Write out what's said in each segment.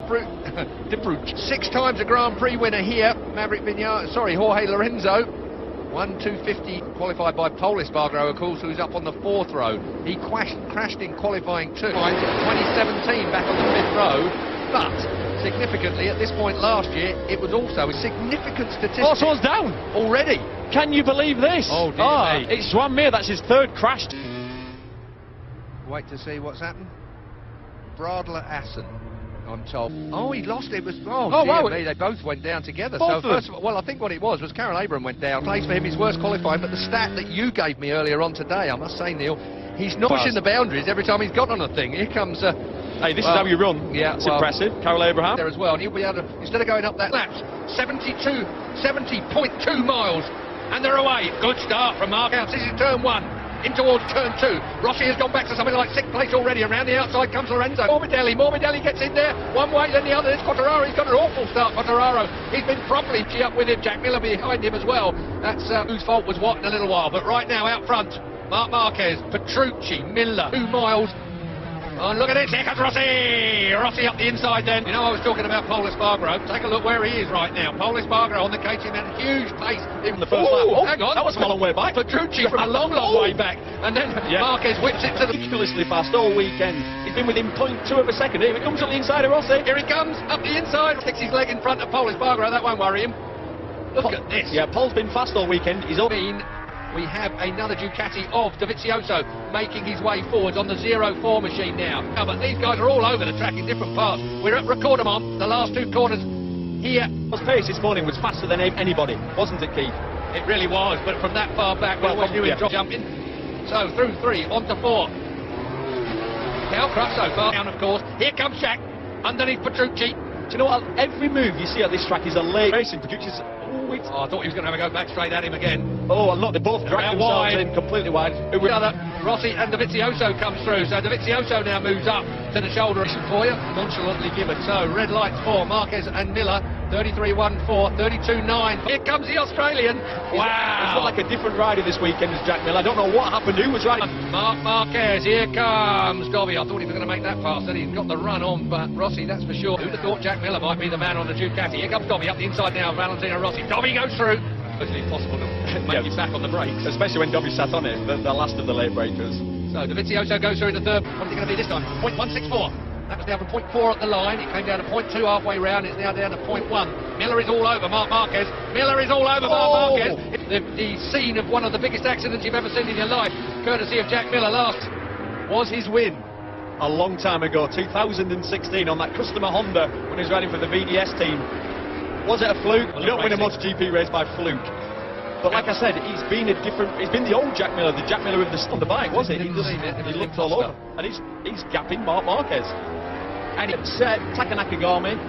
6 times a Grand Prix winner here, Jorge Lorenzo. 1:2:50 qualified by Pol Espargaro, of course, who's up on the 4th row. He crashed in qualifying 2017 back on the 5th row, but significantly at this point last year it was also a significant statistic. Oh, someone's down already. Can you believe this? Oh dear me. It's Joan Mir, that's his 3rd crash. Wait to see what's happened. Bradler Assen, I'm told. Oh, he lost it. Oh dear wow. me, they both went down together. Both So first of all, well, I think what it was Karel Abram went down. Place for him, his worst qualifying, but the stat that you gave me earlier on today, I must say, Neil, he's not pushing the boundaries every time he's got on a thing. Here comes... hey, this is how you run. Yeah, it's impressive. Karel Abraham. There as well, and he'll be able to, instead of going up that laps, 70.2 miles, and they're away. Good start from Mark Out. This is turn 1. In towards turn 2. Rossi has gone back to something like 6th place already. Around the outside comes Lorenzo. Morbidelli gets in there. One way, then the other. It's Quartararo. He's got an awful start, Quartararo. He's been properly up with him. Jack Miller behind him as well. That's whose fault was what in a little while. But right now, out front, Marc Marquez, Petrucci, Miller, 2 miles. Oh, look at it, here comes Rossi! Rossi up the inside then. You know, I was talking about Pol Espargaro. Take a look where he is right now. Pol Espargaro on the KTM at a huge pace in the first lap. Oh, hang on. That was from a long way back. Petrucci from a long way back. And then Marquez whips it to the... Ridiculously fast all weekend. He's been within 0.2 of a second. Here he comes on the inside of Rossi. Here he comes, up the inside. Sticks his leg in front of Pol Espargaro. That won't worry him. Look at this. Yeah, Pol's been fast all weekend. He's up. We have another Ducati of Dovizioso making his way forwards on the 04 machine now. But these guys are all over the track in different parts. We're at Recordamont, the last 2 corners here. His pace this morning was faster than anybody, wasn't it, Keith? It really was, but from that far back, we always knew him jumping. So through 3, on to 4. Cal Crutch so far down, of course. Here comes Jack, underneath Petrucci. Do you know what? Every move you see at this track is a late racing. Petrucci's... I thought he was going to have a go back straight at him again. Oh, and look, they both dragged themselves in completely wide. Rossi and Dovizioso comes through, so Dovizioso now moves up to the shoulder for you, nonchalantly given. So red lights for Marquez and Miller, 33.14, 32.9. Here comes the Australian. Wow! He's got like a different rider this weekend as Jack Miller. I don't know what happened. Who was riding? Marc Marquez. Here comes Dobby. I thought he was going to make that fast. Then he's got the run on, but Rossi, that's for sure. Who'd have thought Jack Miller might be the man on the Ducati? Here comes Dobby up the inside now. Valentino Rossi. Dobby goes through. It's impossible to make it back on the brakes, especially when Dobby sat on it. The last of the late breakers. So Dovizioso goes through in the 3rd. What is it going to be this time? 0.164. That was down from 0.4 at the line. It came down to 0.2 halfway round. It's now down to 0.1. Miller is all over Marc Marquez. Miller is all over Marc Marquez. The scene of one of the biggest accidents you've ever seen in your life, courtesy of Jack Miller last, was his win. A long time ago, 2016, on that customer Honda when he was riding for the VDS team. Was it a fluke? You don't win a MotoGP race by fluke. But like I said, he's been the old Jack Miller, the Jack Miller with the bike, was it? He looked all over. And he's gapping Marc Marquez. And it's Taka Nakagami.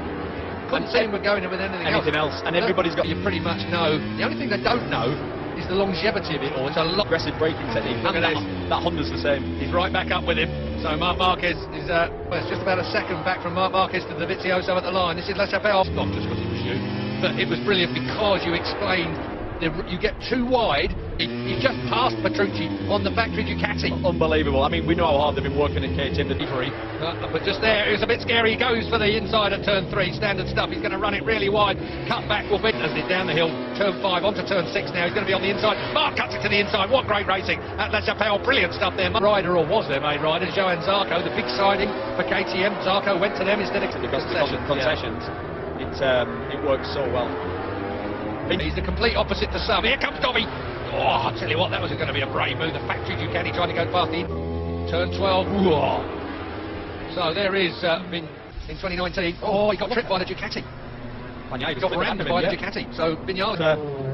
Couldn't see him going with anything else. And everybody's got... You pretty much know. The only thing they don't know is the longevity of it all. It's a lot aggressive braking technique. Look at this. That Honda's the same. He's right back up with him. So Marc Marquez is well, it's just about a second back from Marc Marquez to Dovizioso at the line. This is La Chapelle. Not just because it was you, but it was brilliant because you explained you get too wide. You just passed Petrucci on the factory Ducati. Unbelievable. I mean, we know how hard they've been working at KTM, the delivery. But just there, it was a bit scary. He goes for the inside at turn 3, standard stuff. He's going to run it really wide. Cut back will be as it down the hill. Turn 5 onto turn 6 now. He's going to be on the inside. Mark cuts it to the inside. What great racing at La Chapelle. Brilliant stuff there. Rider, or was their main rider, Johan Zarco, the big siding for KTM. Zarco went to them instead of concessions. It works so well. He's the complete opposite to some. Here comes Dobby. Oh, I'll tell you what, that was going to be a brave move. The factory Ducati trying to go past the turn 12. Whoa. So there is in 2019. Oh, he got tripped by the Ducati. He got rammed by the Ducati. So Vignales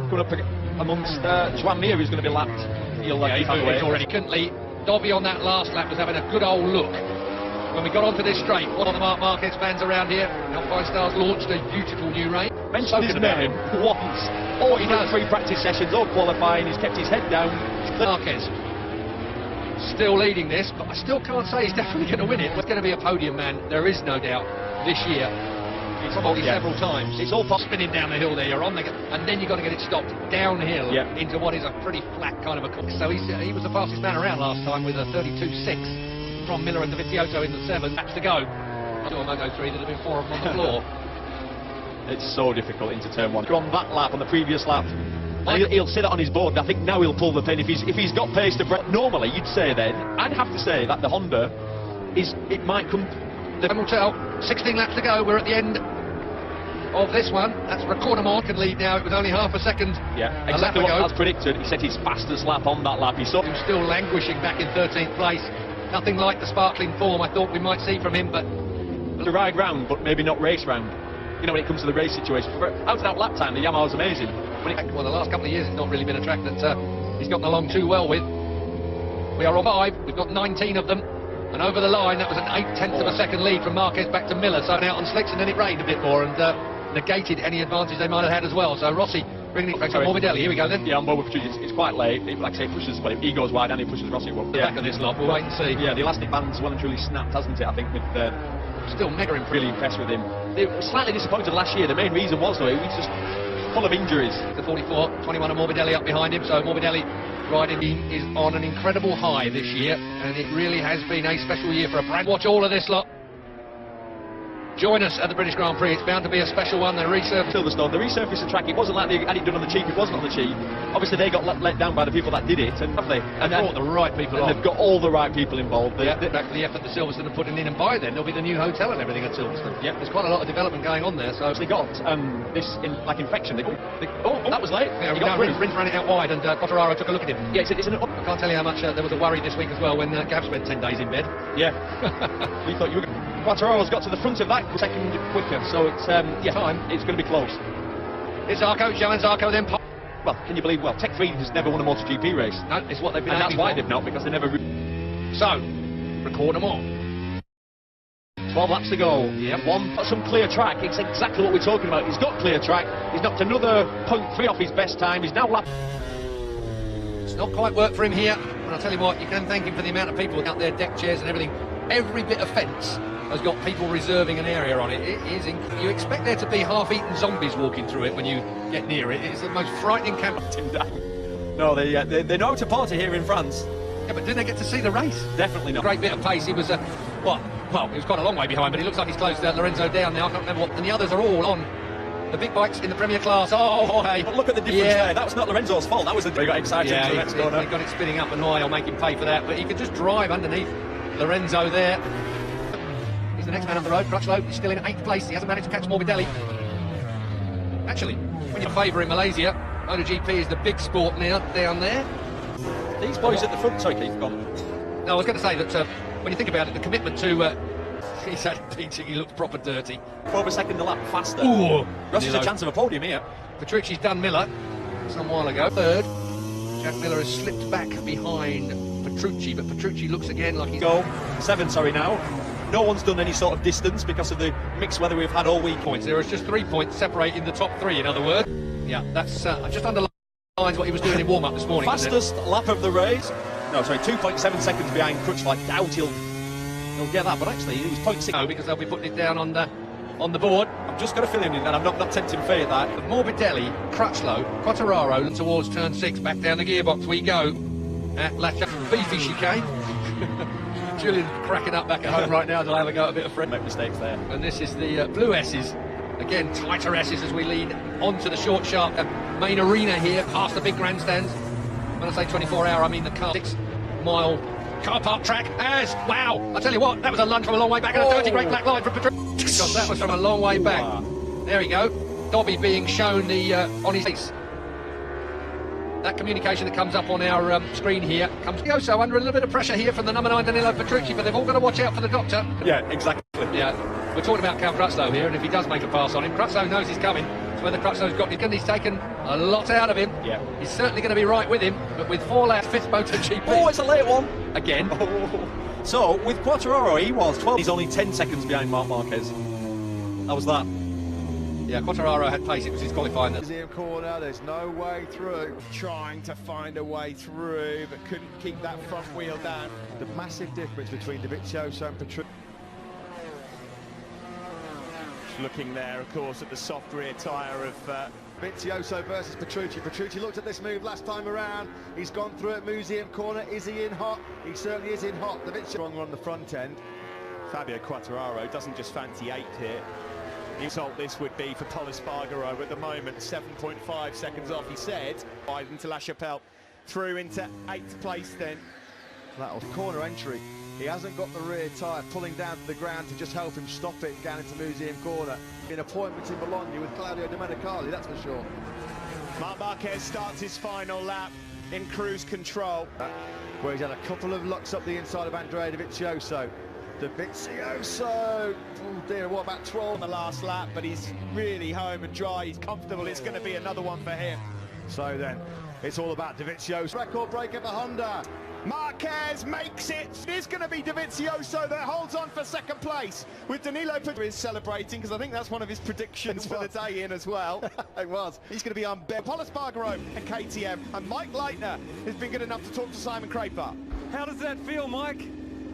going up amongst Joan Mir, who's going to be lapped. He's already. Dobby on that last lap was having a good old look. When we got onto this straight, one of the Marc Marquez fans around here, Alpine Stars launched a beautiful new range. Mentioned his name once. Oh, he does 3 practice sessions, all qualifying, he's kept his head down. Marquez still leading this, but I still can't say he's definitely going to win it. It's going to be a podium man, there is no doubt, this year. Probably several times. It's all spinning down the hill there, you're on the, and then you've got to get it stopped downhill into what is a pretty flat kind of a course. So he was the fastest man around last time with a 32.6. From Miller and Dovizioso in the 7th. Laps to go. Sure, Moto3, there'd have been 4 of them on the floor. It's so difficult into turn 1. On that lap, on the previous lap, he'll say that on his board. I think now he'll pull the pin if he's got pace to break. Normally, you'd say then, I'd have to say that the Honda it might come. Time will tell. 16 laps to go. We're at the end of this one. That's Recordermont can lead now. It was only half a second. Yeah, exactly what was predicted. He said his fastest lap on that lap. He was still languishing back in 13th place. Nothing like the sparkling form I thought we might see from him, but the ride round, but maybe not race round. You know, when it comes to the race situation, for out-and-out lap time, the Yamaha was amazing. Well, the last couple of years, it's not really been a track that he's gotten along too well with. We are on 5. We've got 19 of them. And over the line, that was an 8/10 of a second lead from Marquez back to Miller. So out on slicks, and then it rained a bit more and negated any advantage they might have had as well. So Rossi bringing it back to Morbidelli. Here we go then. Yeah, on board with Petrucci. It's quite late. Like I say, it pushes, well, he goes wide and he pushes Rossi. Well, back on this lot, we'll wait and see. Yeah, the elastic band's well and truly snapped, hasn't it? I think with still mega improved. Really impressed with him. They were slightly disappointed last year. The main reason was, though, he was just full of injuries. The 44, 21 of Morbidelli up behind him. So Morbidelli riding is on an incredible high this year, and it really has been a special year for a brand. Watch all of this lot. Join us at the British Grand Prix. It's bound to be a special one. They resurfaced Silverstone. They resurfaced the track. It wasn't like they had it done on the cheap. It wasn't on the cheap. Obviously, they got let down by the people that did it, and have they? And brought the right people on. They've got all the right people involved. Back to the effort that Silverstone are putting in, and by then there'll be the new hotel and everything at Silverstone. Yeah, there's quite a lot of development going on there. So they got this infection. That was late. Yeah, Rins ran it out wide, and Quartararo took a look at him. Yeah, I can't tell you how much there was a worry this week as well when Gav spent 10 days in bed. Yeah, we thought you were. Quartararo's got to the front of that second quicker, so it's it's going to be close. It's Zarco, Johan Zarco then. Well, can you believe? Well, Tech 3 has never won a MotoGP race. No, it's what they've been. And that's why they've not, because they never. So, record them all. 12 laps to go. Yep. Some clear track. It's exactly what we're talking about. He's got clear track. He's knocked another 0.3 off his best time. He's now lap. It's not quite worked for him here, but I'll tell you what, you can thank him for the amount of people out there, deck chairs and everything. Every bit of fence has got people reserving an area on it. It is. You expect there to be half-eaten zombies walking through it when you get near it. It's the most frightening camp. No, they know how to party here in France. Yeah, but did they get to see the race? Definitely not. Great bit of pace. He was well, he was quite a long way behind, but it looks like he's closed Lorenzo down now. I can't remember what. And the others are all on the big bikes in the Premier class. Oh, hey! But look at the difference there. That was not Lorenzo's fault. That was the. They got excited. Yeah, he got it spinning up and high. I'll make him pay for that. But he could just drive underneath Lorenzo there. He's the next man on the road. Crutchlow is still in 8th place. He hasn't managed to catch Morbidelli. Actually, when you favour in Malaysia, MotoGP is the big sport now down there. These boys at the front. Sorry, Keith, gone. No, I was going to say that when you think about it, the commitment to he's had teaching, he looks proper dirty. 4 a second a lap faster. Ooh, Rossi's a chance of a podium here. Petrucci's done Miller some while ago. 3rd. Jack Miller has slipped back behind Petrucci, but Petrucci looks again like he's... 7, sorry, now. No one's done any sort of distance because of the mixed weather we've had all week. There is just 3 points separating the top 3, in other words. Yeah, that's just underlines what he was doing in warm-up this morning. Fastest lap of the race. No, sorry, 2.7 seconds behind Crutchlow. I doubt he'll get that, but actually he was 0.6. No, because they'll be putting it down on the board. I'm just going to fill him in, and I'm not tempting fate that. Morbidelli, Crutchlow, Quartararo, and towards turn 6, back down the gearbox we go at Lacha. Beefy chicane. Julian cracking up back at home right now. They'll have a go at a bit of friend. Make mistakes there. And this is the blue S's. Again, tighter S's as we lead onto the short, sharp main arena here, past the big grandstands. When I say 24-hour, I mean the 6-mile car park track. Wow! I tell you what, that was a lunge from a long way back, and a dirty great black line from Petrucci. God, that was from a long way back. There we go. Dobby being shown the on his face. That communication that comes up on our screen here comes so under a little bit of pressure here from the number 9 Danilo Petrucci, but they've all got to watch out for the doctor. Yeah, exactly. Yeah, we're talking about Cal Crutchlow here, and if he does make a pass on him, Crutchlow knows he's coming. So whether Crutchlow's got it, he's taken a lot out of him. Yeah, he's certainly going to be right with him, but with 4 laps, 5th MotoGP. Oh, it's a late one again. Oh. So with Quartararo, he was 12. He's only 10 seconds behind Marc Marquez. That was that. Yeah, Quartararo had pace, it was his qualifying. Museum corner, there's no way through. Trying to find a way through, but couldn't keep that front wheel down. The massive difference between Dovizioso and Petrucci. Looking there, of course, at the soft rear tyre of Dovizioso versus Petrucci. Petrucci looked at this move last time around. He's gone through at Museum corner. Is he in hot? He certainly is in hot. Dovizioso stronger on the front end. Fabio Quartararo doesn't just fancy 8th here. The result this would be for Pol Espargaro at the moment, 7.5 seconds off, he said. Wide into La Chapelle, through into 8th place then. That was corner entry. He hasn't got the rear tyre pulling down to the ground to just help him stop it going into Museum Corner. An appointment in Bologna with Claudio Domenicali, that's for sure. Marc Marquez starts his final lap in cruise control. Where he's had a couple of lucks up the inside of Andrea Dovizioso. Dovizioso! Oh dear, what about 12 on the last lap, but he's really home and dry, he's comfortable, it's going to be another one for him. So then, it's all about Dovizioso. Record breaker for Honda. Marquez makes it. It is going to be Dovizioso that holds on for 2nd place, with Danilo Pedro celebrating, because I think that's one of his predictions for the day in as well. It was. He's going to be on Pol Espargaro and KTM, and Mike Leitner has been good enough to talk to Simon Crapar. How does that feel, Mike?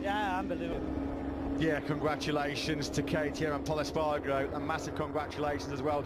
Yeah, unbelievable. Yeah, congratulations to KTM and Pol Espargaro, and massive congratulations as well to